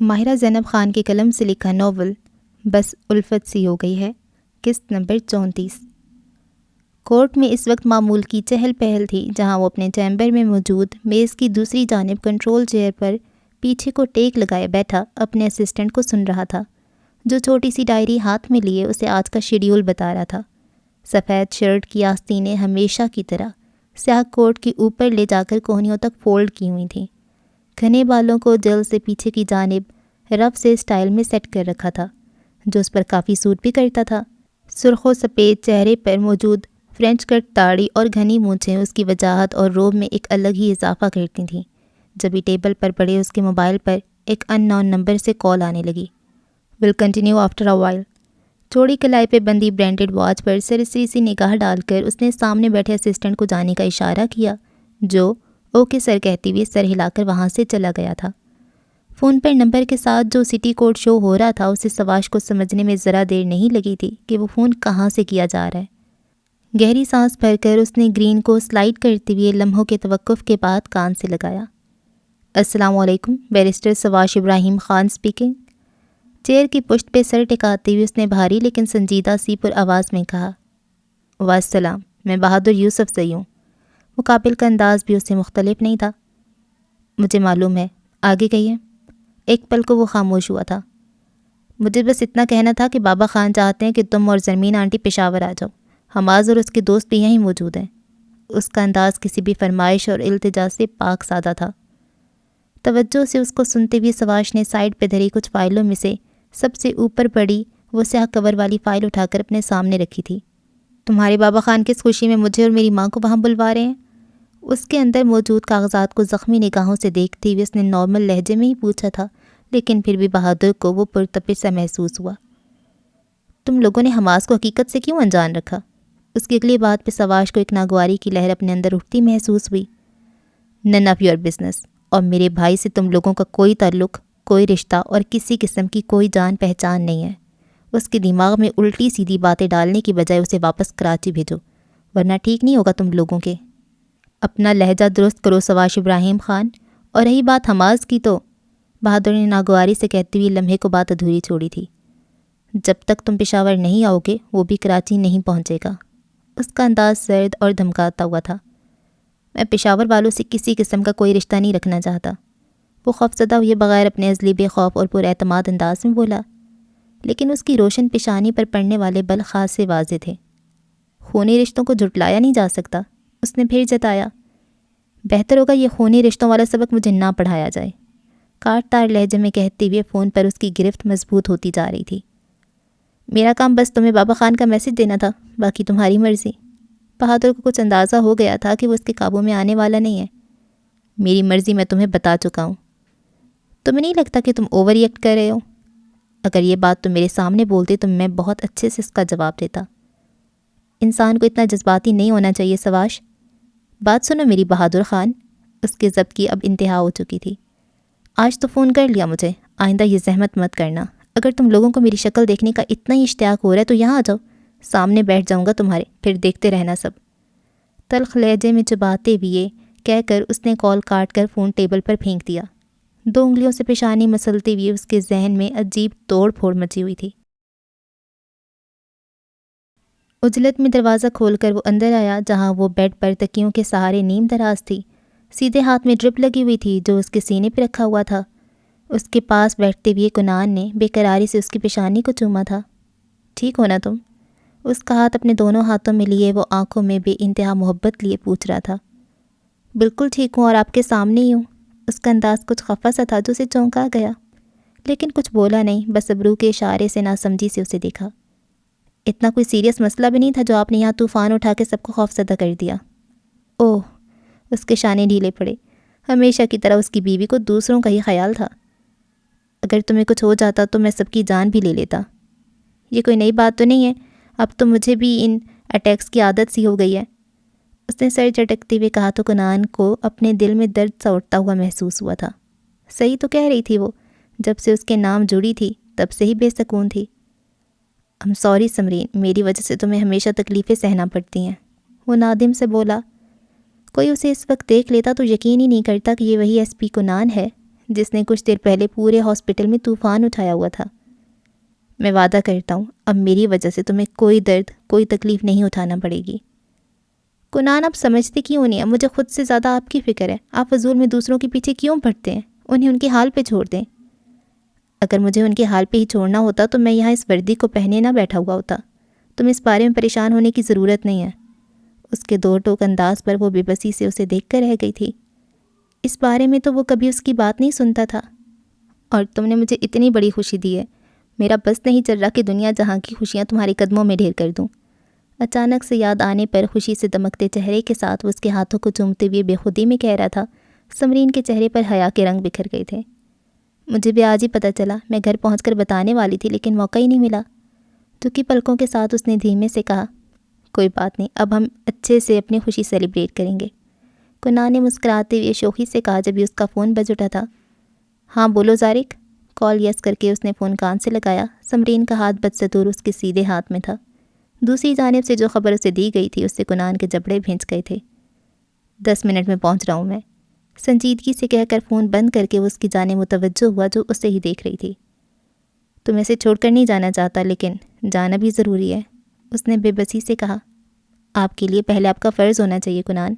ماہرہ زینب خان کے قلم سے لکھا ناول بس الفت سی ہو گئی ہے، قسط نمبر 34۔ کورٹ میں اس وقت معمول کی چہل پہل تھی، جہاں وہ اپنے چیمبر میں موجود میز کی دوسری جانب کنٹرول چیئر پر پیچھے کو ٹیک لگائے بیٹھا اپنے اسسٹنٹ کو سن رہا تھا، جو چھوٹی سی ڈائری ہاتھ میں لیے اسے آج کا شیڈیول بتا رہا تھا۔ سفید شرٹ کی آستینیں ہمیشہ کی طرح سیاہ کوٹ کے اوپر لے جا کر کوہنیوں تک فولڈ کی ہوئی تھیں۔ گھنے بالوں کو جل سے پیچھے کی جانب رف سے سٹائل میں سیٹ کر رکھا تھا، جو اس پر کافی سوٹ بھی کرتا تھا۔ سرخ و سفید چہرے پر موجود فرینچ کٹ داڑھی اور گھنی مونچھیں اس کی وجاہت اور روب میں ایک الگ ہی اضافہ کرتی تھیں۔ جبھی ٹیبل پر پڑے اس کے موبائل پر ایک ان نون نمبر سے کال آنے لگی۔ Will continue after a while. چوڑی کلائی پہ بندی برانڈڈ واچ پر سرسری سی نگاہ ڈال کر اس نے سامنے بیٹھے اسسٹنٹ کو جانے کا اشارہ کیا، جو اوکے سر کہتے ہوئے سر ہلا کر وہاں سے چلا گیا تھا۔ فون پر نمبر کے ساتھ جو سٹی کوڈ شو ہو رہا تھا، اسے سواش کو سمجھنے میں ذرا دیر نہیں لگی تھی کہ وہ فون کہاں سے کیا جا رہا ہے۔ گہری سانس بھر کر اس نے گرین کو سلائیڈ کرتے ہوئے لمحوں کے توقف کے بعد کان سے لگایا۔ السلام علیکم، بیرسٹر سواش ابراہیم خان اسپیکنگ۔ چیئر کی پشت پہ سر ٹکاتے ہوئے اس نے بھاری لیکن سنجیدہ سی پر آواز میں کہا، والسلام، میں بہادر یوسف زئی ہوں۔ مقابل کا انداز بھی اس سے مختلف نہیں تھا۔ مجھے معلوم ہے، آگے کہیے۔ ایک پل کو وہ خاموش ہوا تھا۔ مجھے بس اتنا کہنا تھا کہ بابا خان چاہتے ہیں کہ تم اور زرمین آنٹی پشاور آ جاؤ۔ حماز اور اس کے دوست بھی یہیں موجود ہیں۔ اس کا انداز کسی بھی فرمائش اور التجا سے پاک سادہ تھا۔ توجہ سے اس کو سنتے ہوئے سواش نے سائڈ پہ دھری کچھ فائلوں میں سے سب سے اوپر پڑی وہ سیاہ کور والی فائل اٹھا کر اپنے سامنے رکھی تھی۔ تمہارے بابا خان کس خوشی میں مجھے اور میری ماں کو وہاں بلوا رہے ہیں؟ اس کے اندر موجود کاغذات کو زخمی نگاہوں سے دیکھتے ہوئے اس نے نارمل لہجے میں ہی پوچھا تھا، لیکن پھر بھی بہادر کو وہ پرتپش سا محسوس ہوا۔ تم لوگوں نے حماس کو حقیقت سے کیوں انجان رکھا؟ اس کی اگلی بات پہ سواش کو ایک ناگواری کی لہر اپنے اندر اٹھتی محسوس ہوئی۔ نن آف یور بزنس، اور میرے بھائی سے تم لوگوں کا کوئی تعلق، کوئی رشتہ اور کسی قسم کی کوئی جان پہچان نہیں ہے۔ اس کے دماغ میں الٹی سیدھی باتیں ڈالنے کی بجائے اسے واپس کراچی بھیجو، ورنہ ٹھیک نہیں ہوگا تم لوگوں کے۔ اپنا لہجہ درست کرو سواش ابراہیم خان، اور رہی بات حماس کی تو بہادر نے ناگواری سے کہتے ہوئے لمحے کو بات ادھوری چھوڑی تھی۔ جب تک تم پشاور نہیں آؤ گے وہ بھی کراچی نہیں پہنچے گا۔ اس کا انداز سرد اور دھمکاتا ہوا تھا۔ میں پشاور والوں سے کسی قسم کا کوئی رشتہ نہیں رکھنا چاہتا، وہ خوفزدہ ہوئے بغیر اپنے ازلی بے خوف اور پر اعتماد انداز میں بولا، لیکن اس کی روشن پیشانی پر پڑنے والے بل خاص سے واضح تھے۔ خونی رشتوں کو جھٹلایا نہیں جا سکتا، اس نے پھر جتایا۔ بہتر ہوگا یہ خونی رشتوں والا سبق مجھے نہ پڑھایا جائے، کاٹ تار لہجے میں کہتے ہوئے فون پر اس کی گرفت مضبوط ہوتی جا رہی تھی۔ میرا کام بس تمہیں بابا خان کا میسج دینا تھا، باقی تمہاری مرضی۔ بہادر کو کچھ اندازہ ہو گیا تھا کہ وہ اس کے قابو میں آنے والا نہیں ہے۔ میری مرضی میں تمہیں بتا چکا ہوں۔ تمہیں نہیں لگتا کہ تم اوور ری ایکٹ کر رہے ہو؟ اگر یہ بات تم میرے سامنے بولتے تو میں بہت اچھے سے اس کا جواب دیتا۔ انسان کو اتنا جذباتی نہیں ہونا چاہیے سواش۔ بات سنو میری بہادر خان، اس کے ضبط کی اب انتہا ہو چکی تھی۔ آج تو فون کر لیا مجھے، آئندہ یہ زحمت مت کرنا۔ اگر تم لوگوں کو میری شکل دیکھنے کا اتنا ہی اشتیاق ہو رہا ہے تو یہاں آ جاؤ، سامنے بیٹھ جاؤں گا تمہارے، پھر دیکھتے رہنا سب۔ تلخ لہجے میں چباتے ہوئے کہہ کر اس نے کال کاٹ کر فون ٹیبل پر پھینک دیا۔ 2 انگلیوں سے پیشانی مسلتے ہوئے اس کے ذہن میں عجیب توڑ پھوڑ مچی ہوئی تھی۔ عجلت میں دروازہ کھول کر وہ اندر آیا، جہاں وہ بیڈ پر تکیوں کے سہارے نیم دراز تھی۔ سیدھے ہاتھ میں ڈرپ لگی ہوئی تھی جو اس کے سینے پہ رکھا ہوا تھا۔ اس کے پاس بیٹھتے ہوئے کنان نے بے قراری سے اس کی پیشانی کو چوما تھا۔ ٹھیک ہو نا تم؟ اس کا ہاتھ اپنے دونوں ہاتھوں میں لیے وہ آنکھوں میں بے انتہا محبت لیے پوچھ رہا تھا۔ بالکل ٹھیک ہوں اور آپ کے سامنے ہی ہوں۔ اس کا انداز کچھ خفا سا تھا جو اسے چونکا گیا، لیکن کچھ بولا نہیں، بس ابرو کے اشارے سے ناسمجھی سے اسے دیکھا۔ اتنا کوئی سیریس مسئلہ بھی نہیں تھا جو آپ نے یہاں طوفان اٹھا کے سب کو خوفزدہ کر دیا۔ اوہ، اس کے شانے ڈھیلے پڑے۔ ہمیشہ کی طرح اس کی بیوی کو دوسروں کا ہی خیال تھا۔ اگر تمہیں کچھ ہو جاتا تو میں سب کی جان بھی لے لیتا۔ یہ کوئی نئی بات تو نہیں ہے، اب تو مجھے بھی ان اٹیکس کی عادت سی ہو گئی ہے۔ اس نے سر جھٹکتے ہوئے کہا تو کنان کو اپنے دل میں درد سا اٹھتا ہوا محسوس ہوا تھا۔ صحیح تو کہہ رہی تھی وہ، جب سے اس کے نام جڑی تھی تب سے ہی بے سکون تھی۔ I'm sorry سمرین، میری وجہ سے تمہیں ہمیشہ تکلیفیں سہنا پڑتی ہیں، وہ نادم سے بولا۔ کوئی اسے اس وقت دیکھ لیتا تو یقین ہی نہیں کرتا کہ یہ وہی ایس پی کنان ہے جس نے کچھ دیر پہلے پورے ہاسپٹل میں طوفان اٹھایا ہوا تھا۔ میں وعدہ کرتا ہوں اب میری وجہ سے تمہیں کوئی درد کوئی تکلیف نہیں اٹھانا پڑے گی۔ کنان آپ سمجھتے کیوں نہیں ہیں؟ مجھے خود سے زیادہ آپ کی فکر ہے۔ آپ فضول میں دوسروں کے پیچھے کیوں پڑتے ہیں؟ انہیں ان کے حال پہ چھوڑ دیں۔ اگر مجھے ان کے حال پہ ہی چھوڑنا ہوتا تو میں یہاں اس وردی کو پہنے نہ بیٹھا ہوا ہوتا۔ تم اس بارے میں پریشان ہونے کی ضرورت نہیں ہے۔ اس کے دو ٹوک انداز پر وہ بے بسی سے اسے دیکھ کر رہ گئی تھی۔ اس بارے میں تو وہ کبھی اس کی بات نہیں سنتا تھا، اور تم نے مجھے اتنی بڑی خوشی دی ہے، میرا بس نہیں چل رہا کہ دنیا جہاں کی خوشیاں تمہارے قدموں میں ڈھیر کر دوں۔ اچانک سے یاد آنے پر خوشی سے دمکتے چہرے کے ساتھ وہ اس کے ہاتھوں کو چومتے ہوئے بے خودی میں کہہ رہا تھا۔ سمرین کے چہرے پر حیا کے رنگ بکھر گئے تھے۔ مجھے بھی آج ہی پتہ چلا، میں گھر پہنچ کر بتانے والی تھی لیکن موقع ہی نہیں ملا۔ جھکی پلکوں کے ساتھ اس نے دھیمے سے کہا، کوئی بات نہیں، اب ہم اچھے سے اپنی خوشی سیلیبریٹ کریں گے۔ کنان نے مسکراتے ہوئے شوخی سے کہا جب اس کا فون بج اٹھا تھا۔ ہاں بولو زارق۔ کال یس کر کے اس نے فون کان سے لگایا۔ سمرین کا ہاتھ بدستور اس کے سیدھے ہاتھ میں تھا۔ دوسری جانب سے جو خبر اسے دی گئی تھی اس سے کنان کے جبڑے بھینچ گئے تھے۔ 10 منٹ میں پہنچ رہا ہوں میں، سنجیدگی سے کہہ کر فون بند کر کے وہ اس کی جانب متوجہ ہوا جو اسے ہی دیکھ رہی تھی۔ تم اسے چھوڑ کر نہیں جانا چاہتا لیکن جانا بھی ضروری ہے، اس نے بے بسی سے کہا۔ آپ کے لیے پہلے آپ کا فرض ہونا چاہیے کنان،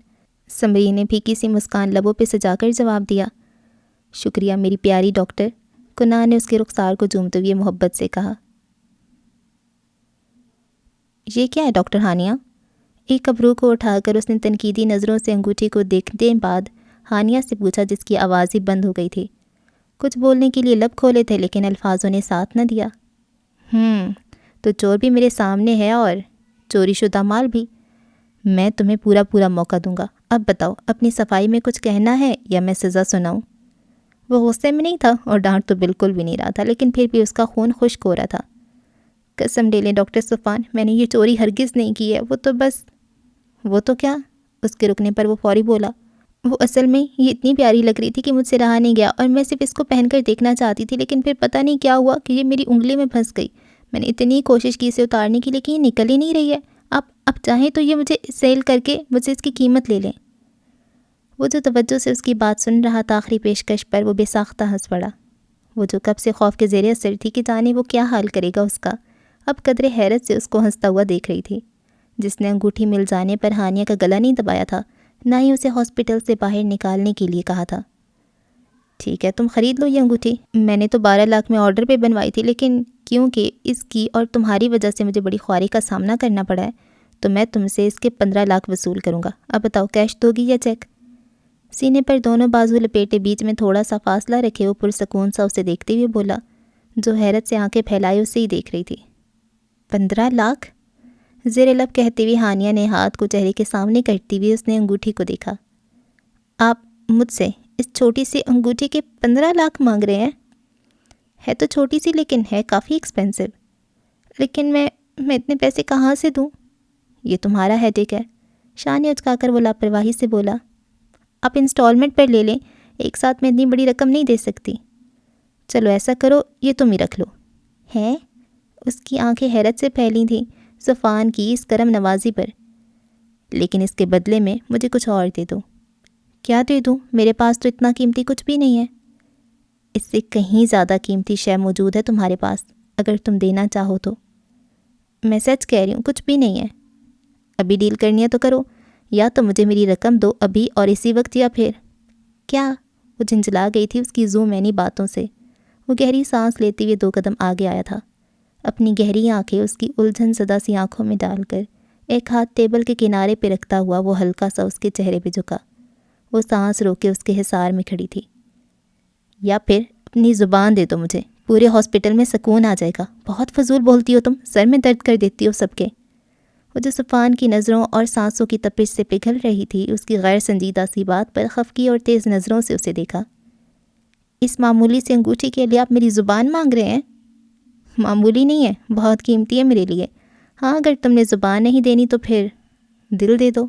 سمرین نے پھیکی سی مسکان لبوں پہ سجا کر جواب دیا۔ شکریہ میری پیاری ڈاکٹر، کنان نے اس کے رخسار کو چومتے ہوئے محبت سے کہا۔ یہ کیا ہے ڈاکٹر ہانیہ؟ ایک ابرو کو اٹھا کر اس نے تنقیدی نظروں سے انگوٹھی کو دیکھنے بعد ہانیہ سے پوچھا جس کی آواز ہی بند ہو گئی تھی۔ کچھ بولنے کے لیے لب کھولے تھے لیکن الفاظوں نے ساتھ نہ دیا۔ تو چور بھی میرے سامنے ہے اور چوری شدہ مال بھی۔ میں تمہیں پورا موقع دوں گا۔ اب بتاؤ اپنی صفائی میں کچھ کہنا ہے یا میں سزا سناؤں؟ وہ غصے میں نہیں تھا اور ڈانٹ تو بالکل بھی نہیں رہا تھا، لیکن پھر بھی اس کا خون خشک ہو رہا تھا۔ قسم لے لیں ڈاکٹر صفوان، میں نے یہ چوری ہرگز نہیں کی ہے، وہ تو کیا؟ اس کے رکنے پر وہ فوری بولا، وہ اصل میں یہ اتنی پیاری لگ رہی تھی کہ مجھ سے رہا نہیں گیا اور میں صرف اس کو پہن کر دیکھنا چاہتی تھی، لیکن پھر پتہ نہیں کیا ہوا کہ یہ میری انگلی میں پھنس گئی۔ میں نے اتنی کوشش کی اسے اتارنے کی لیکن یہ نکل ہی نہیں رہی ہے۔ آپ اب چاہیں تو یہ مجھے سیل کر کے مجھ سے اس کی قیمت لے لیں۔ وہ جو توجہ سے اس کی بات سن رہا تھا آخری پیشکش پر وہ بے ساختہ ہنس پڑا۔ وہ جو کب سے خوف کے زیر اثر تھی کہ جانے وہ کیا حال کرے گا اس کا، اب قدرے حیرت سے اس کو ہنستا ہوا دیکھ رہی تھی۔ جس نے انگوٹھی مل جانے پر ہانیہ کا گلا نہیں دبایا تھا، نہ ہی اسے ہاسپٹل سے باہر نکالنے کے لیے کہا تھا۔ ٹھیک ہے تم خرید لو یہ انگوٹھی، میں نے تو 12 لاکھ میں آرڈر پہ بنوائی تھی، لیکن کیونکہ اس کی اور تمہاری وجہ سے مجھے بڑی خواری کا سامنا کرنا پڑا ہے تو میں تم سے اس کے 15 لاکھ وصول کروں گا۔ اب بتاؤ کیش دو گی یا چیک؟ سینے پر دونوں بازو لپیٹے بیچ میں تھوڑا سا فاصلہ رکھے وہ پرسکون سا اسے دیکھتے ہوئے بولا، جو حیرت سے آنکھیں پھیلائے اسے ہی دیکھ رہی تھی۔ 15 لاکھ؟ زیر لب کہتے ہوئے ہانیہ نے ہاتھ کو چہرے کے سامنے کرتی ہوئے اس نے انگوٹھی کو دیکھا۔ آپ مجھ سے اس چھوٹی سی انگوٹھی کے 15 لاکھ مانگ رہے ہیں؟ ہے تو چھوٹی سی لیکن ہے کافی ایکسپینسو۔ لیکن میں اتنے پیسے کہاں سے دوں؟ یہ تمہارا ہیڈیک ہے، شان اچکا کر وہ لاپرواہی سے بولا۔ آپ انسٹالمنٹ پر لے لیں، ایک ساتھ میں اتنی بڑی رقم نہیں دے سکتی۔ چلو ایسا کرو یہ تم ہی رکھ لو۔ ہیں؟ اس کی آنکھیں حیرت سے پھیلی تھیں صفوان کی اس کرم نوازی پر۔ لیکن اس کے بدلے میں مجھے کچھ اور دے دو۔ کیا دے دوں؟ میرے پاس تو اتنا قیمتی کچھ بھی نہیں ہے۔ اس سے کہیں زیادہ قیمتی شے موجود ہے تمہارے پاس، اگر تم دینا چاہو تو۔ میں سچ کہہ رہی ہوں، کچھ بھی نہیں ہے۔ ابھی ڈیل کرنی ہے تو کرو، یا تو مجھے میری رقم دو ابھی اور اسی وقت، یا پھر کیا؟ وہ جھنجھلا گئی تھی اس کی ذو معنی باتوں سے۔ وہ گہری سانس لیتے ہوئے 2 قدم آگے آیا تھا، اپنی گہری آنکھیں اس کی الجھن زدہ سی آنکھوں میں ڈال کر ایک ہاتھ ٹیبل کے کنارے پہ رکھتا ہوا وہ ہلکا سا اس کے چہرے پہ جھکا۔ وہ سانس روک کے اس کے حصار میں کھڑی تھی۔ یا پھر اپنی زبان دے دو مجھے، پورے ہاسپٹل میں سکون آ جائے گا۔ بہت فضول بولتی ہو تم، سر میں درد کر دیتی ہو سب کے۔ وہ جو صفوان کی نظروں اور سانسوں کی تپش سے پگھل رہی تھی، اس کی غیر سنجیدہ سی بات پر خفگی اور تیز نظروں سے اسے دیکھا۔ اس معمولی سی انگوٹھی کے لیے آپ میری زبان مانگ رہے ہیں؟ معمولی نہیں ہے، بہت قیمتی ہے میرے لیے۔ ہاں اگر تم نے زبان نہیں دینی تو پھر دل دے دو۔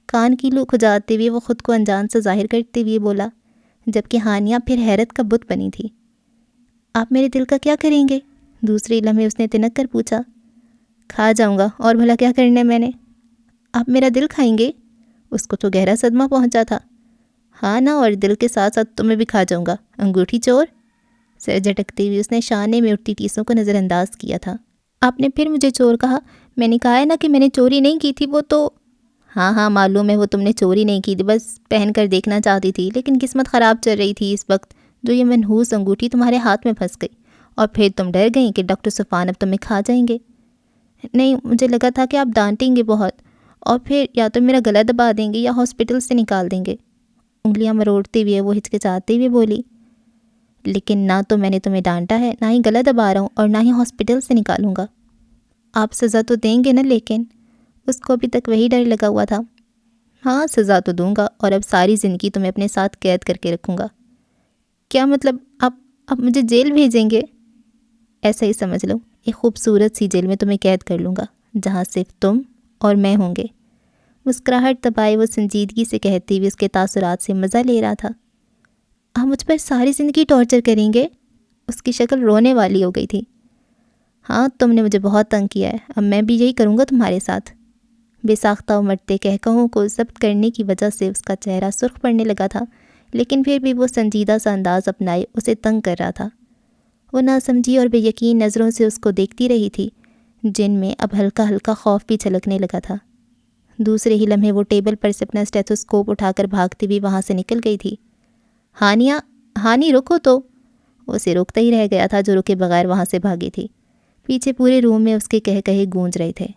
کان کی لو کھجاتے ہوئے وہ خود کو انجان سے ظاہر کرتے ہوئے بولا، جبکہ ہانیہ پھر حیرت کا بت بنی تھی۔ آپ میرے دل کا کیا کریں گے؟ دوسرے لمحے اس نے تنک کر پوچھا۔ کھا جاؤں گا، اور بھلا کیا کرنا ہے میں نے؟ آپ میرا دل کھائیں گے؟ اس کو تو گہرا صدمہ پہنچا تھا۔ ہاں نا، اور دل کے ساتھ ساتھ تمہیں بھی کھا جاؤں گا، انگوٹھی چور۔ سر جھٹکتے ہوئے اس نے شانے میں اٹھتی ٹیسوں کو نظر انداز کیا تھا۔ آپ نے پھر مجھے چور کہا؟ میں نے کہا ہے نا کہ میں نے چوری نہیں کی تھی، وہ تو… ہاں معلوم ہے، وہ تم نے چوری نہیں کی تھی، بس پہن کر دیکھنا چاہتی تھی، لیکن قسمت خراب چل رہی تھی اس وقت جو یہ منحوس انگوٹھی تمہارے ہاتھ میں پھنس گئی، اور پھر تم ڈر گئیں کہ ڈاکٹر صفوان اب تمہیں کھا جائیں گے۔ نہیں، مجھے لگا تھا کہ آپ ڈانٹیں گے بہت، اور پھر یا تو میرا گلا دبا دیں گے یا ہاسپٹل سے نکال دیں گے۔ انگلیاں مروڑتے ہوئے وہ ہچکچاتے ہوئے بولی، لیکن نہ تو میں نے تمہیں ڈانٹا ہے، نہ ہی گلا دبا رہا ہوں، اور نہ ہی ہاسپٹل سے نکالوں گا۔ آپ سزا تو دیں گے نا؟ لیکن اس کو ابھی تک وہی ڈر لگا ہوا تھا۔ ہاں سزا تو دوں گا، اور اب ساری زندگی تمہیں اپنے ساتھ قید کر کے رکھوں گا۔ کیا مطلب؟ آپ مجھے جیل بھیجیں گے؟ ایسا ہی سمجھ لو، ایک خوبصورت سی جیل میں تمہیں قید کر لوں گا جہاں صرف تم اور میں ہوں گے۔ مسکراہٹ دبائے وہ سنجیدگی سے کہتی ہوئی اس کے تاثرات سے مزہ لے رہا تھا۔ آپ مجھ پر ساری زندگی ٹارچر کریں گے؟ اس کی شکل رونے والی ہو گئی تھی۔ ہاں، تم نے مجھے بہت تنگ کیا ہے، اب میں بھی یہی کروں گا تمہارے ساتھ۔ بے ساختہ امٹتے کہکہوں کو ضبط کرنے کی وجہ سے اس کا چہرہ سرخ پڑنے لگا تھا، لیکن پھر بھی وہ سنجیدہ سا انداز اپنائے اسے تنگ کر رہا تھا۔ وہ ناسمجھی اور بے یقین نظروں سے اس کو دیکھتی رہی تھی، جن میں اب ہلکا ہلکا خوف بھی چھلکنے لگا تھا۔ دوسرے ہی لمحے وہ ٹیبل پر سے اپنا اسٹیتھوسکوپ اٹھا کر بھاگتی ہوئی وہاں سے نکل گئی تھی۔ ہانی رکو تو! وہ اسے روکتا ہی رہ گیا تھا جو رکے بغیر وہاں سے بھاگی تھی۔ پیچھے پورے روم میں اس کے کہے گونج رہے تھے۔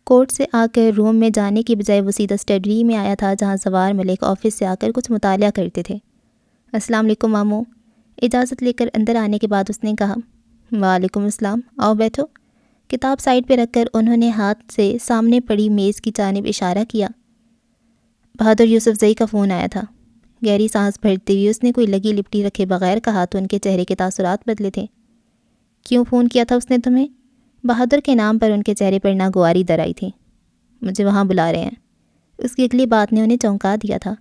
کورٹ سے آ کر روم میں جانے کی بجائے وہ سیدھا اسٹڈی میں آیا تھا، جہاں زوار ملک آفس سے آ کر کچھ مطالعہ کرتے تھے۔ السلام علیکم ماموں۔ اجازت لے کر اندر آنے کے بعد اس نے کہا۔ وعلیکم السلام، آؤ بیٹھو۔ کتاب سائڈ پہ رکھ کر انہوں نے ہاتھ سے سامنے پڑی میز کی جانب اشارہ کیا۔ بہادر یوسف زئی کا فون آیا تھا۔ گہری سانس بھرتے ہوئے اس نے کوئی لگی لپٹی رکھے بغیر کہا تو ان کے چہرے کے تاثرات بدلے تھے۔ کیوں فون کیا تھا اس نے تمہیں؟ بہادر کے نام پر ان کے چہرے پر ناگواری در آئی تھی۔ مجھے وہاں بلا رہے ہیں۔ اس کی اگلی بات نے انہیں چونکا دیا تھا۔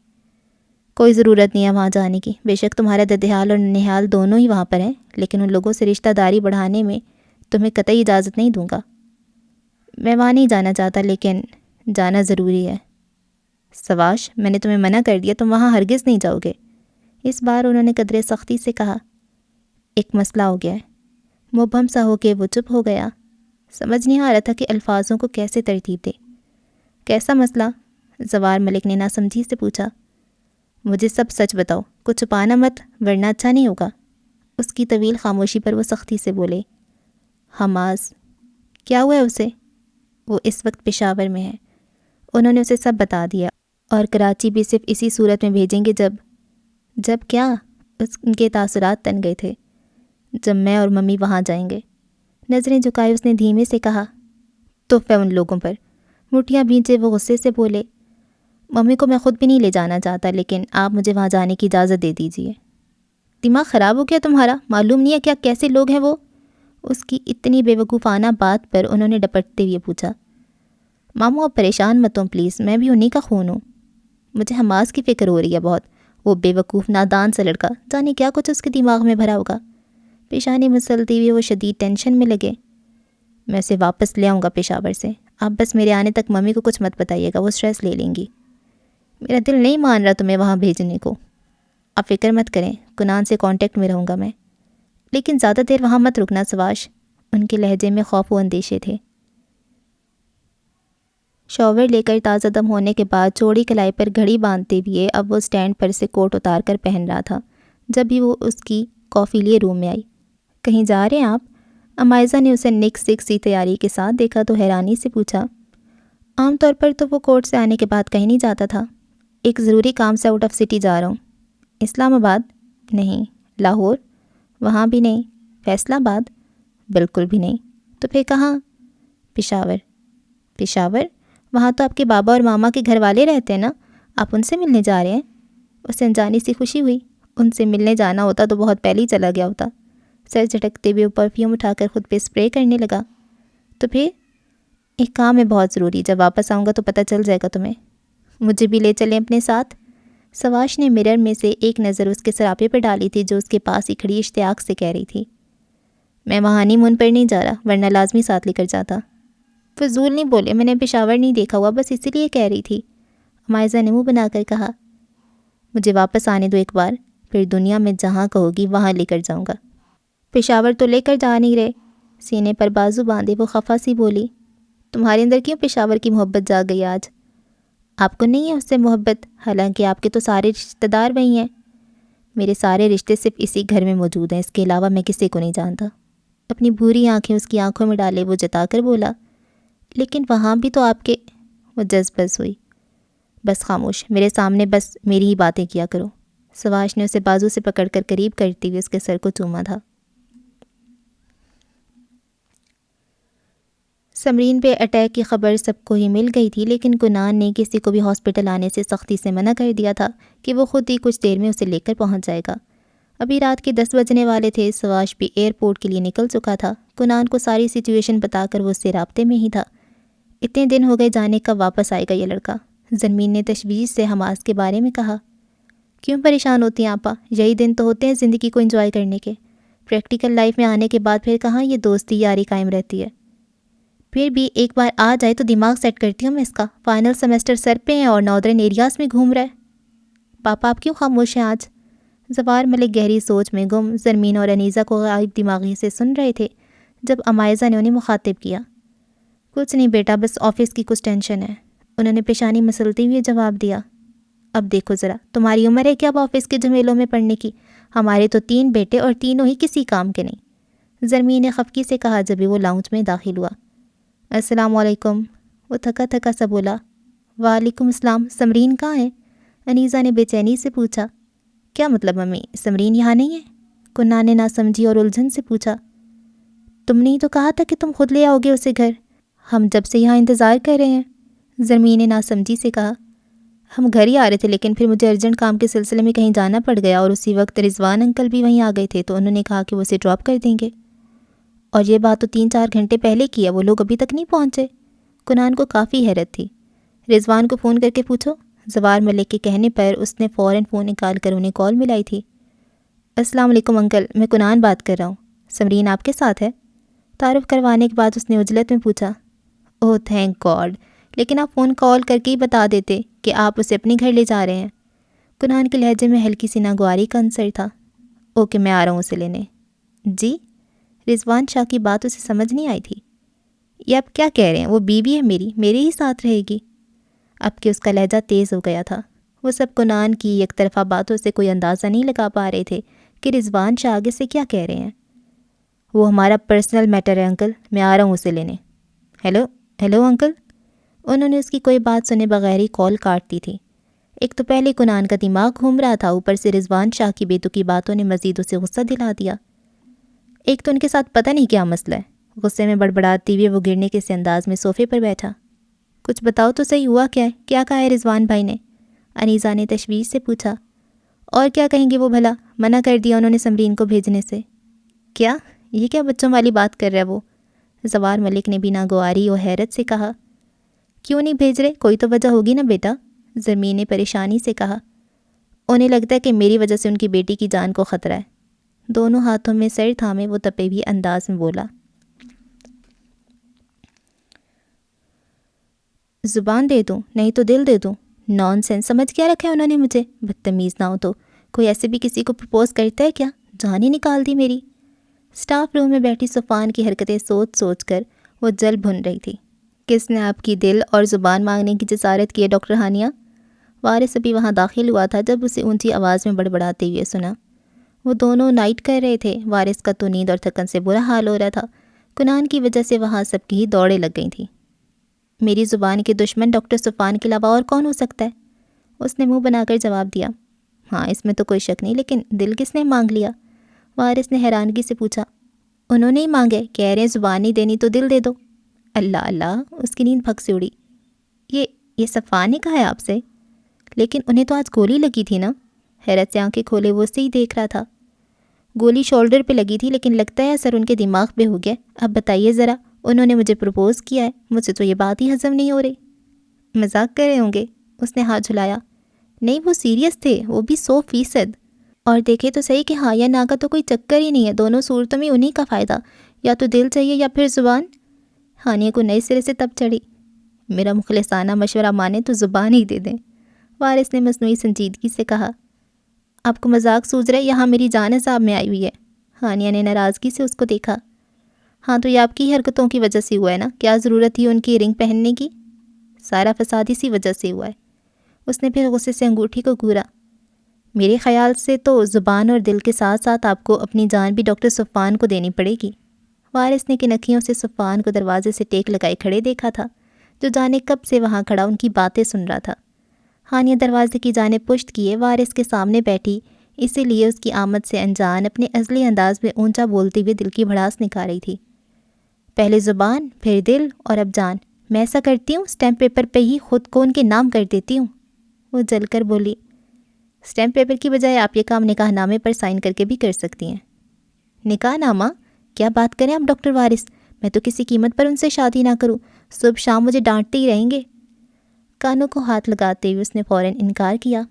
کوئی ضرورت نہیں ہے وہاں جانے کی، بے شک تمہارا ددحال اور ننھیال دونوں ہی وہاں پر ہیں، لیکن ان لوگوں سے رشتہ داری بڑھانے میں تمہیں قطعی اجازت نہیں دوں گا۔ میں وہاں نہیں جانا چاہتا، لیکن جانا ضروری ہے۔ سواش، میں نے تمہیں منع کر دیا، تم وہاں ہرگز نہیں جاؤ گے۔ اس بار انہوں نے قدرے سختی سے کہا۔ ایک مسئلہ ہو گیا ہے۔ مبہم سا ہو کے وہ چپ ہو گیا۔ سمجھ نہیں آ رہا تھا کہ الفاظوں کو کیسے ترتیب دے۔ کیسا مسئلہ؟ زوار ملک نے ناسمجھی سے پوچھا۔ مجھے سب سچ بتاؤ، کچھ چھپانا مت، ورنہ اچھا نہیں ہوگا۔ اس کی طویل خاموشی پر وہ سختی سے بولے۔ حماس، کیا ہوا ہے اسے؟ وہ اس وقت پشاور میں ہے۔ انہوں نے اسے سب بتا دیا، اور کراچی بھی صرف اسی صورت میں بھیجیں گے جب کیا؟ ان کے تاثرات تن گئے تھے۔ جب میں اور ممی وہاں جائیں گے۔ نظریں جھکائے اس نے دھیمے سے کہا۔ تف ہے ان لوگوں پر۔ مٹھیاں بھینچے وہ غصے سے بولے۔ ممی کو میں خود بھی نہیں لے جانا چاہتا، لیکن آپ مجھے وہاں جانے کی اجازت دے دیجیے۔ دماغ خراب ہو گیا تمہارا؟ معلوم نہیں ہے کیا کیسے لوگ ہیں وہ؟ اس کی اتنی بے وقوفانہ بات پر انہوں نے ڈپٹتے ہوئے پوچھا۔ ماموں اب پریشان مت ہوں پلیز، میں بھی انہی کا خون ہوں۔ مجھے حماس کی فکر ہو رہی ہے بہت، وہ بے وقوف نادان سا لڑکا، جانے کیا کچھ اس کے دماغ میں بھرا ہوگا۔ پیشانی مسلتے ہوئے وہ شدید ٹینشن میں لگے۔ میں اسے واپس لے آؤں گا پشاور سے، آپ بس میرے آنے تک ممی کو کچھ مت بتائیے گا، وہ اسٹریس لے لیں گی۔ میرا دل نہیں مان رہا تمہیں وہاں بھیجنے کو۔ آپ فکر مت کریں، کنان سے کانٹیکٹ میں رہوں گا میں، لیکن زیادہ دیر وہاں مت رکنا سواش۔ ان کے لہجے میں خوف و اندیشے تھے۔ شاور لے کر تازہ دم ہونے کے بعد چوڑی کلائی پر گھڑی باندھتے ہوئے اب وہ اسٹینڈ پر سے کوٹ اتار کر پہن رہا تھا جب بھی وہ اس کی کافی لیے روم میں آئی۔ کہیں جا رہے ہیں آپ؟ امائزہ نے اسے نک سک سی تیاری کے ساتھ دیکھا تو حیرانی سے پوچھا۔ عام طور پر تو وہ کورٹ سے آنے کے بعد کہیں نہیں جاتا تھا۔ ایک ضروری کام سے آؤٹ آف سٹی جا رہا ہوں۔ اسلام آباد؟ نہیں۔ لاہور؟ وہاں بھی نہیں۔ فیصل آباد؟ بالکل بھی نہیں۔ تو پھر کہاں؟ پشاور۔ پشاور؟ وہاں تو آپ کے بابا اور ماما کے گھر والے رہتے ہیں نا، آپ ان سے ملنے جا رہے ہیں؟ اسے انجانی سی خوشی ہوئی۔ ان سے ملنے جانا ہوتا تو بہت پہلے ہی چلا گیا ہوتا۔ سر جھٹکتے ہوئے پرفیوم اٹھا کر خود پہ اسپرے کرنے لگا۔ تو پھر؟ ایک کام ہے بہت ضروری، جب واپس آؤں گا تو پتہ چل جائے گا تمہیں۔ مجھے بھی لے چلیں اپنے ساتھ؟ سواش نے مرر میں سے ایک نظر اس کے سراپے پر ڈالی تھی جو اس کے پاس ہی کھڑی اشتیاق سے کہہ رہی تھی۔ میں وہاں ہنی مون پر نہیں جا رہا، ورنہ لازمی ساتھ لے کر جاتا۔ فضول نہیں بولے، میں نے پشاور نہیں دیکھا ہوا، بس اسی لیے کہہ رہی تھی۔ مائزہ نے منہ بنا کر کہا، مجھے واپس آنے دو ایک بار، پھر دنیا میں جہاں کہو گی وہاں لے کر جاؤں گا۔ پشاور تو لے کر جا نہیں رہے۔ سینے پر بازو باندھے وہ خفا سی بولی، تمہارے اندر کیوں پشاور کی محبت جاگ گئی آج؟ آپ کو نہیں ہے اس سے محبت؟ حالانکہ آپ کے تو سارے رشتہ دار وہی ہیں۔ میرے سارے رشتے صرف اسی گھر میں موجود ہیں، اس کے علاوہ میں کسی کو نہیں جانتا۔ اپنی بھوری آنکھیں اس کی آنکھوں میں ڈالے وہ جتا کر بولا، لیکن وہاں بھی تو آپ کے… وہ جذبس ہوئی۔ بس خاموش، میرے سامنے بس میری ہی باتیں کیا کرو۔ سواش نے اسے بازو سے پکڑ کر قریب کرتی ہوئے اس کے سر کو چوما تھا۔ سمرین پہ اٹیک کی خبر سب کو ہی مل گئی تھی، لیکن کنان نے کسی کو بھی ہاسپٹل آنے سے سختی سے منع کر دیا تھا کہ وہ خود ہی کچھ دیر میں اسے لے کر پہنچ جائے گا۔ ابھی رات کے 10 بجنے والے تھے۔ سواش بھی ایئرپورٹ کے لیے نکل چکا تھا۔ کنان کو ساری سچویشن بتا کر وہ اس سے رابطے میں ہی تھا۔ اتنے دن ہو گئے جانے، کب واپس آئے گا یہ لڑکا؟ زرمین نے تشویش سے حماس کے بارے میں کہا، کیوں پریشان ہوتی ہیں آپا؟ یہی دن تو ہوتے ہیں زندگی کو انجوائے کرنے کے۔ پریکٹیکل لائف میں آنے کے بعد پھر کہاں یہ دوستی یاری قائم رہتی ہے؟ پھر بھی ایک بار آ جائے تو دماغ سیٹ کرتی ہوں میں اس کا۔ فائنل سیمسٹر سر پہ ہیں اور ناردرن ایریاز میں گھوم رہا ہے۔ پاپا آپ کیوں خاموش ہیں آج؟ زوار ملک گہری سوچ میں گم زرمین اور انیزہ کو غائب دماغی سے سن رہے تھے جب امائزہ نے انہیں مخاطب کیا۔ کچھ نہیں بیٹا، بس آفس کی کچھ ٹینشن ہے، انہوں نے پیشانی مسلتے ہوئے جواب دیا۔ اب دیکھو ذرا، تمہاری عمر ہے کیا اب آفس کے جھمیلوں میں پڑنے کی؟ ہمارے تو 3 بیٹے اور تینوں ہی کسی کام کے نہیں، زرمین نے خفکی سے کہا جب وہ لاؤنج میں داخل ہوا۔ السلام علیکم، وہ تھکا تھکا سا بولا۔ وعلیکم السلام، سمرین کہاں ہے؟ انیزہ نے بے چینی سے پوچھا۔ کیا مطلب ممی، سمرین یہاں نہیں ہے؟ کنان نے نہ سمجھی اور الجھن سے پوچھا۔ تم نے ہی تو کہا تھا کہ تم خود لے آؤ گے اسے گھر، ہم جب سے یہاں انتظار کر رہے ہیں، زرمین نے نہ سمجھی سے کہا۔ ہم گھر ہی آ رہے تھے، لیکن پھر مجھے ارجنٹ کام کے سلسلے میں کہیں جانا پڑ گیا، اور اسی وقت رضوان انکل بھی وہیں آ گئے تھے، تو انہوں نے کہا کہ وہ اسے ڈراپ کر دیں گے۔ اور یہ بات تو 3-4 گھنٹے پہلے کی ہے، وہ لوگ ابھی تک نہیں پہنچے؟ کنان کو کافی حیرت تھی۔ رضوان کو فون کر کے پوچھو۔ زوار ملک کے کہنے پر اس نے فوراً فون نکال کر انہیں کال ملائی تھی۔ السلام علیکم انکل، میں کنان بات کر رہا ہوں، سمرین آپ کے ساتھ ہے؟ تعارف کروانے کے بعد اس نے عجلت میں پوچھا۔ اوہ تھینک گاڈ، لیکن آپ فون کال کر کے ہی بتا دیتے کہ آپ اسے اپنے گھر لے جا رہے ہیں۔ کنان کے لہجے میں ہلکی سی ناگواری کا عنصر تھا۔ اوکے، میں آ رہا ہوں اسے لینے۔ جی؟ رضوان شاہ کی بات اسے سمجھ نہیں آئی تھی۔ یہ آپ کیا کہہ رہے ہیں؟ وہ بیوی ہے میری، میرے ہی ساتھ رہے گی۔ اب کہ اس کا لہجہ تیز ہو گیا تھا۔ وہ سب کنان کی یک طرفہ باتوں سے کوئی اندازہ نہیں لگا پا رہے تھے کہ رضوان شاہ آگے سے کیا کہہ رہے ہیں۔ وہ ہمارا پرسنل میٹر ہے انکل، میں آ رہا ہوں اسے لینے۔ Hello uncle. انہوں نے اس کی کوئی بات سنے بغیر ہی کال کاٹ دی تھی۔ ایک تو پہلے کنان کا دماغ گھوم رہا تھا، اوپر سے رضوان شاہ کی بیتکی باتوں نے مزید اسے غصہ دلا دیا۔ ایک تو ان کے ساتھ پتہ نہیں کیا مسئلہ ہے۔ غصے میں بڑبڑاتی ہوئے وہ گرنے کے سے انداز میں صوفے پر بیٹھا۔ کچھ بتاؤ تو صحیح، ہوا کیا ہے؟ کیا کہا ہے رضوان بھائی نے؟ انیزہ نے تشویش سے پوچھا۔ اور کیا کہیں گے وہ بھلا؟ منع کر دیا انہوں نے سمرین کو بھیجنے سے۔ کیا؟ یہ کیا بچوں والی بات کر رہا ہے وہ؟ زوار ملک نے بھی ناگواری اور حیرت سے کہا۔ کیوں نہیں بھیج رہے؟ کوئی تو وجہ ہوگی نا بیٹا، زمین نے پریشانی سے کہا۔ انہیں لگتا ہے کہ میری وجہ سے ان کی بیٹی کی جان کو خطرہ ہے۔ دونوں ہاتھوں میں سر تھامے وہ تپے ہوئے انداز میں بولا۔ زبان دے دوں نہیں تو دل دے دوں؟ نان سینس سمجھ کیا رکھا ہے انہوں نے مجھے؟ بدتمیز نہ ہو تو کوئی ایسے بھی کسی کو پرپوز کرتا ہے کیا؟ جان ہی نکال دی میری۔ سٹاف روم میں بیٹھی صفان کی حرکتیں سوچ سوچ کر وہ جل بھن رہی تھی۔ کس نے آپ کی دل اور زبان مانگنے کی جسارت کی ہے ڈاکٹر ہانیہ؟ وارث ابھی وہاں داخل ہوا تھا جب اسے اونچی آواز میں بڑبڑاتے ہوئے سنا۔ وہ دونوں نائٹ کر رہے تھے۔ وارث کا تو نیند اور تھکن سے برا حال ہو رہا تھا۔ کنان کی وجہ سے وہاں سب کی ہی دوڑیں لگ گئی تھیں۔ میری زبان کے دشمن ڈاکٹر صفان کے علاوہ اور کون ہو سکتا ہے؟ اس نے منہ بنا کر جواب دیا۔ ہاں اس میں تو کوئی شک نہیں، لیکن دل کس نے مانگ لیا؟ وارث نے حیرانگی سے پوچھا۔ انہوں نے ہی مانگے، کہہ رہے ہیں زبان نہیں دینی تو دل دے دو۔ اللہ اللہ، اس کی نیند پھک سے اڑی۔ یہ صفان نے کہا ہے آپ سے؟ لیکن انہیں تو آج گولی لگی تھی نا؟ حیرت سے آنکھیں کھولے وہ اسے ہی دیکھ رہا تھا۔ گولی شولڈر پہ لگی تھی، لیکن لگتا ہے اثر ان کے دماغ پہ ہو گیا۔ اب بتائیے ذرا، انہوں نے مجھے پرپوز کیا ہے، مجھ سے تو یہ بات ہی ہضم نہیں ہو رہی۔ مذاق کر رہے ہوں گے؟ اس نے ہاتھ جھلایا۔ نہیں وہ سیریس تھے، وہ بھی 100%۔ اور دیکھے تو صحیح کہ ہاں یا نا کا تو کوئی چکر ہی نہیں ہے، دونوں صورتوں میں انہی کا فائدہ، یا تو دل چاہیے یا پھر زبان۔ ہانیہ کو نئے سرے سے تب چڑھی۔ میرا مخلصانہ مشورہ مانے تو زبان ہی دے دیں، وارث نے مصنوعی سنجیدگی سے کہا۔ آپ کو مذاق سوج رہا ہے، یہاں میری جان عذاب میں آئی ہوئی ہے۔ ہانیہ نے ناراضگی سے اس کو دیکھا۔ ہاں تو یہ آپ کی حرکتوں کی وجہ سے ہوا ہے نا، کیا ضرورت تھی ان کی رنگ پہننے کی؟ سارا فساد اسی وجہ سے ہوا ہے۔ اس نے پھر غصے سے انگوٹھی کو گھورا۔ میرے خیال سے تو زبان اور دل کے ساتھ ساتھ آپ کو اپنی جان بھی ڈاکٹر صفوان کو دینی پڑے گی۔ وارث نے کنکھیوں سے صفوان کو دروازے سے ٹیک لگائے کھڑے دیکھا تھا، جو جانے کب سے وہاں کھڑا ان کی باتیں سن رہا تھا۔ ہانیہ دروازے کی جانب پشت کیے وارث کے سامنے بیٹھی، اسی لیے اس کی آمد سے انجان اپنے ازلی انداز میں اونچا بولتے ہوئے دل کی بھڑاس نکال رہی تھی۔ پہلے زبان، پھر دل اور اب جان۔ میں ایسا کرتی ہوں، اسٹیمپ پیپر پہ ہی خود کو ان کے نام کر دیتی ہوں۔ وہ جل کر بولی۔ اسٹیمپ پیپر کی بجائے آپ یہ کام نکاح نامے پر سائن کر کے بھی کر سکتی ہیں۔ نکاح نامہ؟ کیا بات کریں آپ ڈاکٹر وارث، میں تو کسی قیمت پر ان سے شادی نہ کروں، صبح شام مجھے ڈانٹتے ہی رہیں گے۔ کانوں کو ہاتھ لگاتے ہوئے اس نے فوراً انکار کیا۔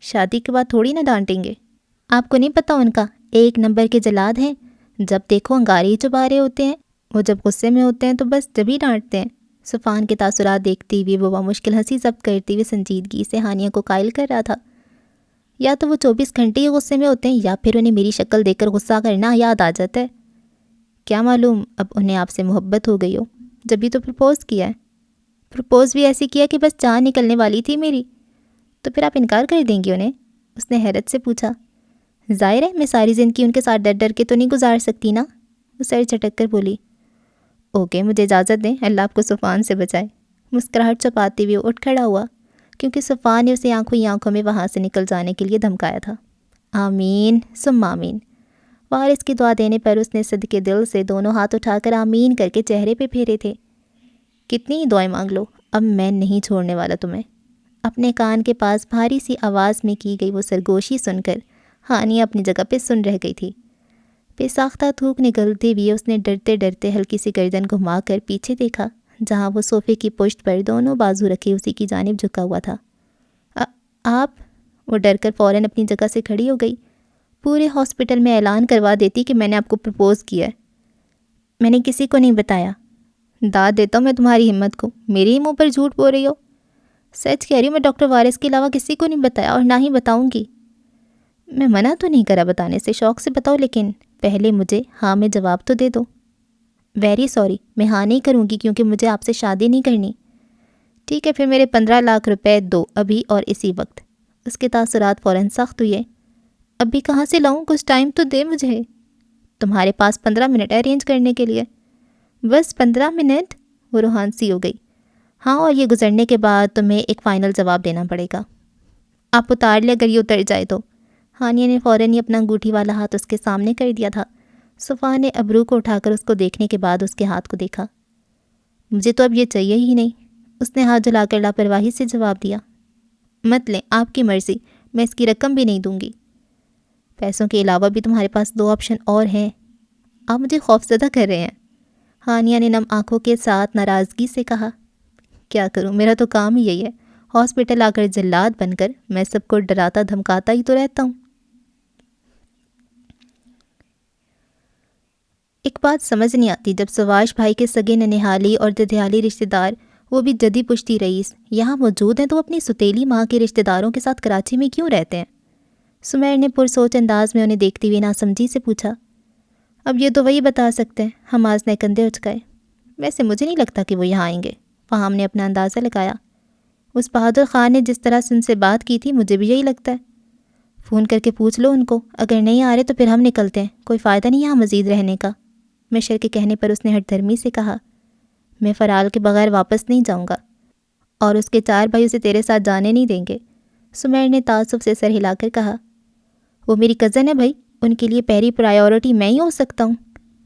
شادی کے بعد تھوڑی نہ ڈانٹیں گے، آپ کو نہیں پتہ ان کا ایک نمبر کے جلاد ہیں، جب دیکھو انگاری چبا رہے ہوتے ہیں، وہ جب غصے میں ہوتے ہیں تو بس جب ہی ڈانٹتے ہیں۔ صفوان کے تاثرات دیکھتی ہوئے وہ مشکل ہنسی ضبط کرتے ہوئے سنجیدگی سے ہانیہ کو قائل کر رہا تھا۔ یا تو وہ 24 گھنٹے ہی غصے میں ہوتے ہیں یا پھر انہیں میری شکل دیکھ کر غصہ کرنا یاد آ جاتا ہے۔ کیا معلوم اب انہیں آپ سے محبت ہو گئی ہو، جبھی تو پرپوز کیا ہے۔ پرپوز بھی ایسی کیا کہ بس جان نکلنے والی تھی میری، تو پھر آپ انکار کر دیں گی انہیں؟ اس نے حیرت سے پوچھا۔ ظاہر ہے میں ساری زندگی ان کے ساتھ ڈر ڈر کے تو نہیں گزار سکتی نا، وہ سر جھٹک کر بولی۔ اوکے، مجھے اجازت دیں، اللہ آپ کو صفوان سے بچائے۔ مسکراہٹ چھپاتے ہوئے اٹھ کھڑا ہوا، کیونکہ صفوان نے اسے آنکھوں ہی آنکھوں میں وہاں سے نکل جانے کے لیے دھمکایا تھا۔ آمین ثم آمین۔ وارث کی دعا دینے پر اس نے صدقے دل سے دونوں ہاتھ اٹھا کر آمین کر کے چہرے پہ پھیرے تھے۔ کتنی ہی دعائیں مانگ لو، اب میں نہیں چھوڑنے والا تمہیں۔ اپنے کان کے پاس بھاری سی آواز میں کی گئی وہ سرگوشی سن کر ہانیہ اپنی جگہ پہ سن رہ گئی تھی۔ بے ساختہ تھوک نگلتے ہوئے اس نے ڈرتے ڈرتے ہلکی سی گردن گھما کر پیچھے دیکھا، جہاں وہ صوفے کی پشت پر دونوں بازو رکھے اسی کی جانب جھکا ہوا تھا۔ آپ؟ وہ ڈر کر فوراً اپنی جگہ سے کھڑی ہو گئی۔ پورے ہاسپٹل میں اعلان کروا دیتی کہ میں نے آپ کو پرپوز کیا ہے۔ میں نے کسی کو نہیں بتایا۔ داد دیتا ہوں میں تمہاری ہمت کو، میرے ہی منہ پر جھوٹ بول رہی ہو۔ سچ کہہ رہی ہوں، میں ڈاکٹر وارث کے علاوہ کسی کو نہیں بتایا اور نہ ہی بتاؤں گی۔ میں منع تو نہیں کرا بتانے سے، شوق سے بتاؤ، لیکن پہلے مجھے ہاں میں جواب تو دے دو۔ ویری سوری، میں ہاں نہیں کروں گی کیونکہ مجھے آپ سے شادی نہیں کرنی۔ ٹھیک ہے، پھر میرے 15 لاکھ روپے دو، ابھی اور اسی وقت۔ اس کے تاثرات فوراً سخت ہوئے۔ ابھی کہاں سے لاؤں، کچھ ٹائم تو دے مجھے۔ تمہارے پاس 15 منٹ ارینج کرنے کے لیے۔ بس 15 منٹ؟ وہ روحان سی ہو گئی۔ ہاں، اور یہ گزرنے کے بعد تمہیں ایک فائنل جواب دینا پڑے گا۔ آپ اتار لے اگر یہ اتر جائے تو۔ ہانیہ نے فوراً ہی اپنا انگوٹھی والا ہاتھ اس کے سامنے کر دیا تھا۔ صفوان نے ابرو کو اٹھا کر اس کو دیکھنے کے بعد اس کے ہاتھ کو دیکھا۔ مجھے تو اب یہ چاہیے ہی نہیں، اس نے ہاتھ جلا کر لاپرواہی سے جواب دیا۔ مت لیں، آپ کی مرضی، میں اس کی رقم بھی نہیں دوں گی۔ پیسوں کے علاوہ بھی تمہارے پاس 2 آپشن اور ہیں۔ آپ مجھے خوفزدہ کر رہے ہیں، ہانیہ نے نم آنکھوں کے ساتھ ناراضگی سے کہا۔ کیا کروں، میرا تو کام ہی یہی ہے، ہاسپٹل آ کر جلاد بن کر میں سب کو ڈراتا دھمکاتا ہی تو رہتا ہوں۔ ایک بات سمجھ نہیں آتی، جب سواش بھائی کے سگے ننہالی اور ددھیالی رشتہ دار، وہ بھی جدی پشتی رئیس، یہاں موجود ہیں تو اپنی ستیلی ماں کے رشتہ داروں کے ساتھ کراچی میں کیوں رہتے ہیں؟ سمیر نے پرسوچ انداز میں انہیں دیکھتے ہوئے ناسمجھی سے پوچھا۔ اب یہ تو وہی بتا سکتے ہیں، حماس نے کندھے اچکائے۔ ویسے مجھے نہیں لگتا کہ وہ یہاں آئیں گے، فہام نے اپنا اندازہ لگایا۔ اس بہادر خان نے جس طرح سے ان سے بات کی تھی، مجھے بھی یہی لگتا ہے۔ فون کر کے پوچھ لو ان کو، اگر نہیں آ رہے تو پھر ہم نکلتے ہیں، کوئی فائدہ نہیں یہاں مزید رہنے کا۔ مشر کے کہنے پر اس نے ہٹ دھرمی سے کہا۔ میں فرال کے بغیر واپس نہیں جاؤں گا، اور اس کے 4 بھائی اسے تیرے ساتھ جانے نہیں دیں گے، سمیر نے تعصب سے سر ہلا کر کہا۔ وہ میری کزن ہے بھائی، ان کے لیے پہلی پرائیورٹی میں ہی ہو سکتا ہوں،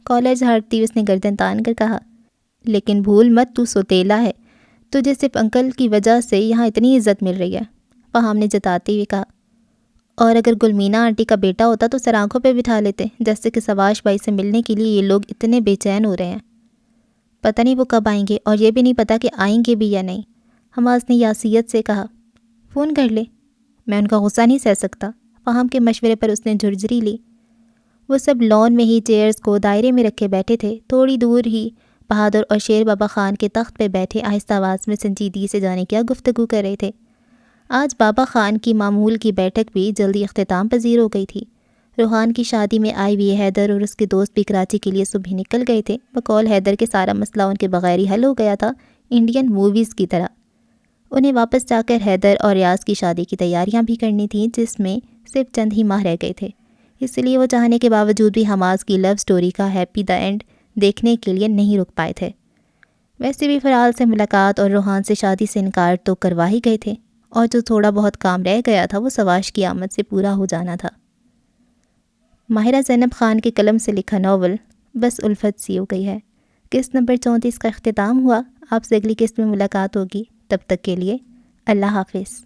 کالر جھاڑتی ہوئے اس نے گردن تان کر کہا۔ لیکن بھول مت، تو سوتیلا ہے، تجھے صرف انکل کی وجہ سے یہاں اتنی عزت مل رہی ہے، فہام نے جتاتے ہوئے کہا۔ اور اگر گلمینا آنٹی کا بیٹا ہوتا تو سر آنکھوں پہ بٹھا لیتے، جیسے کہ سواش بھائی سے ملنے کے لیے یہ لوگ اتنے بے چین ہو رہے ہیں۔ پتہ نہیں وہ کب آئیں گے، اور یہ بھی نہیں پتہ کہ آئیں گے بھی یا نہیں، حماس نے یاسیت سے کہا۔ فون کر لے، میں ان کا غصہ نہیں سہ سکتا، فہام کے مشورے پر اس نے جھرجھری لی۔ وہ سب لان میں ہی چیئرز کو دائرے میں رکھے بیٹھے تھے، تھوڑی دور ہی بہادر اور شیر بابا خان کے تخت پہ بیٹھے آہستہ آواز میں سنجیدگی سے جانے کیا گفتگو کر رہے تھے۔ آج بابا خان کی معمول کی بیٹھک بھی جلدی اختتام پذیر ہو گئی تھی۔ روحان کی شادی میں آئی ہوئی حیدر اور اس کے دوست بھی کراچی کے لیے صبح نکل گئے تھے۔ بقول حیدر کے سارا مسئلہ ان کے بغیر ہی حل ہو گیا تھا، انڈین موویز کی طرح۔ انہیں واپس جا کر حیدر اور ریاض کی شادی کی تیاریاں بھی کرنی تھیں، جس میں صرف چند ہی ماہ رہ گئے تھے۔ اس لیے وہ چاہنے کے باوجود بھی حماس کی لو سٹوری کا ہیپی دا اینڈ دیکھنے کے لیے نہیں رک پائے تھے۔ ویسے بھی فرحال سے ملاقات اور روحان سے شادی سے انکار تو کروا ہی گئے تھے، اور جو تھوڑا بہت کام رہ گیا تھا وہ سواش کی آمد سے پورا ہو جانا تھا۔ ماہرہ زینب خان کے قلم سے لکھا ناول بس الفت سی ہو گئی ہے۔ قسط نمبر 34 کا اختتام ہوا۔ آپ سے اگلی قسط میں ملاقات ہوگی، تب تک کے لیے اللہ حافظ۔